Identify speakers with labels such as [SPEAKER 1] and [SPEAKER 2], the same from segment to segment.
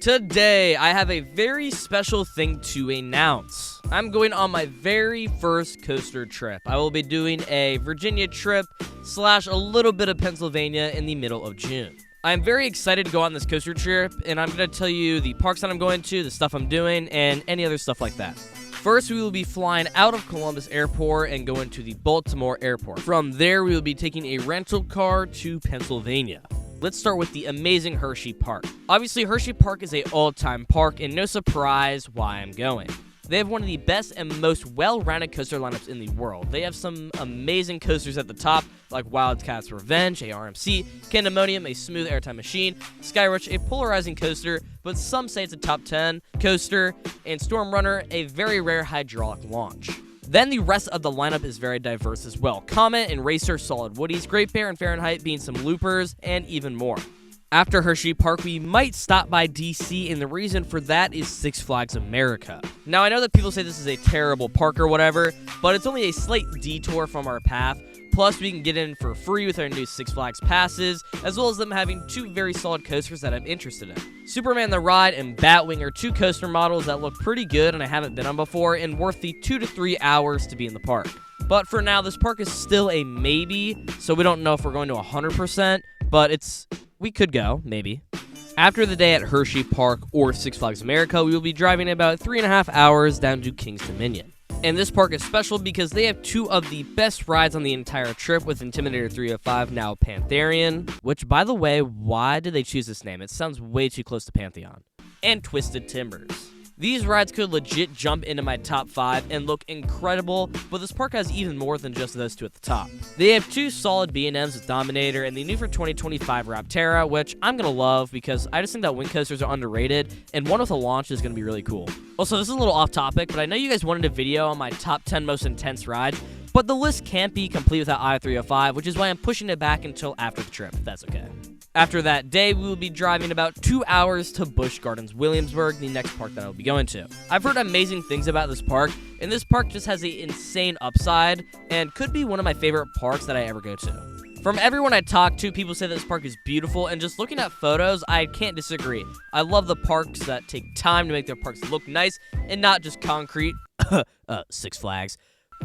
[SPEAKER 1] Today, I have a very special thing to announce. I'm going on my very first coaster trip. I will be doing a Virginia trip / a little bit of Pennsylvania in the middle of June. I'm very excited to go on this coaster trip, and I'm going to tell you the parks that I'm going to, the stuff I'm doing, and any other stuff like that. First, we will be flying out of Columbus Airport and going to the Baltimore Airport. From there, we will be taking a rental car to Pennsylvania. Let's start with the amazing Hershey Park. Obviously, Hershey Park is an all-time park, and no surprise why I'm going. They have one of the best and most well-rounded coaster lineups in the world. They have some amazing coasters at the top, like Wildcats Revenge, a RMC, Candemonium, a smooth airtime machine, Skyrush, a polarizing coaster, but some say it's a top 10 coaster, and Storm Runner, a very rare hydraulic launch. Then the rest of the lineup is very diverse as well. Comet and Racer, Solid Woodies, Great Bear and Fahrenheit being some loopers, and even more. After Hershey Park, we might stop by DC, and the reason for that is Six Flags America. Now, I know that people say this is a terrible park or whatever, but it's only a slight detour from our path. Plus, we can get in for free with our new Six Flags passes, as well as them having two very solid coasters that I'm interested in. Superman the Ride and Batwing are two coaster models that look pretty good and I haven't been on before, and worth the 2 to 3 hours to be in the park. But for now, this park is still a maybe, so we don't know if we're going to 100%, but we could go, maybe. After the day at Hershey Park or Six Flags America, we will be driving about 3.5 hours down to Kings Dominion. And this park is special because they have two of the best rides on the entire trip, with Intimidator 305, now Pantherian, which, by the way, why did they choose this name? It sounds way too close to Pantheon. And Twisted Timbers. These rides could legit jump into my top 5 and look incredible, but this park has even more than just those two at the top. They have two solid B&Ms with Dominator and the new for 2025 Rapterra, which I'm going to love because I just think that wind coasters are underrated, and one with a launch is going to be really cool. Also, this is a little off topic, but I know you guys wanted a video on my top 10 most intense rides, but the list can't be complete without I-305, which is why I'm pushing it back until after the trip, if that's okay. After that day, we will be driving about 2 hours to Busch Gardens Williamsburg, the next park that I will be going to. I've heard amazing things about this park, and this park just has an insane upside, and could be one of my favorite parks that I ever go to. From everyone I talk to, people say this park is beautiful, and just looking at photos, I can't disagree. I love the parks that take time to make their parks look nice, and not just concrete. Six Flags.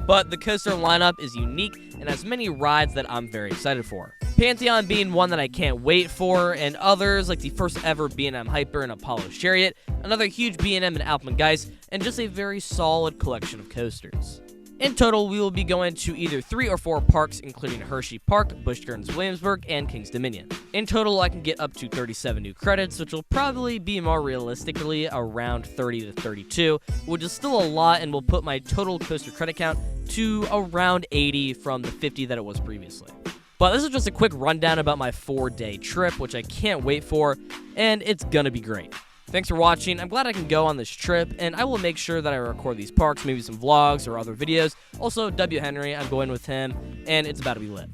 [SPEAKER 1] But the coaster lineup is unique and has many rides that I'm very excited for. Pantheon being one that I can't wait for, and others like the first ever B&M Hyper and Apollo Chariot, another huge B&M and Alpine Geist, and just a very solid collection of coasters. In total, we will be going to either 3 or 4 parks, including Hershey Park, Busch Gardens Williamsburg, and Kings Dominion. In total, I can get up to 37 new credits, which will probably be more realistically around 30 to 32, which is still a lot and will put my total coaster credit count to around 80 from the 50 that it was previously. But this is just a quick rundown about my 4-day trip, which I can't wait for, and it's gonna be great. Thanks for watching. I'm glad I can go on this trip, and I will make sure that I record these parks, maybe some vlogs or other videos. Also, W. Henry, I'm going with him, and it's about to be lit.